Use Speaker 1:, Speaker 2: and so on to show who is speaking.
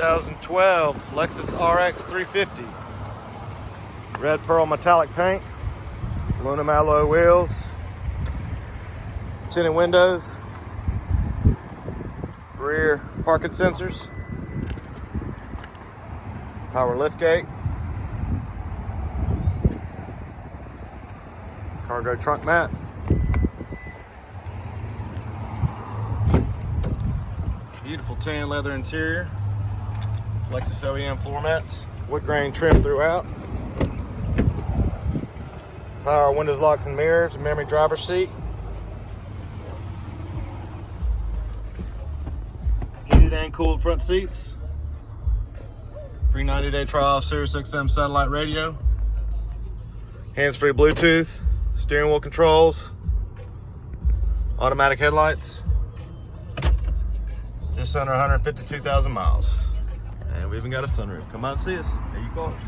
Speaker 1: 2012 Lexus RX350. Red pearl metallic paint, aluminum alloy wheels, tinted windows, rear parking sensors, power liftgate, cargo trunk mat, beautiful tan leather interior, Lexus OEM floor mats, wood grain trim throughout, power windows, locks and mirrors, memory driver's seat, heated and cooled front seats, free 90-day trial Sirius XM satellite radio, hands-free Bluetooth, steering wheel controls, automatic headlights, just under 152,000 miles. And we even got a sunroof. Come out and see us at U Cars.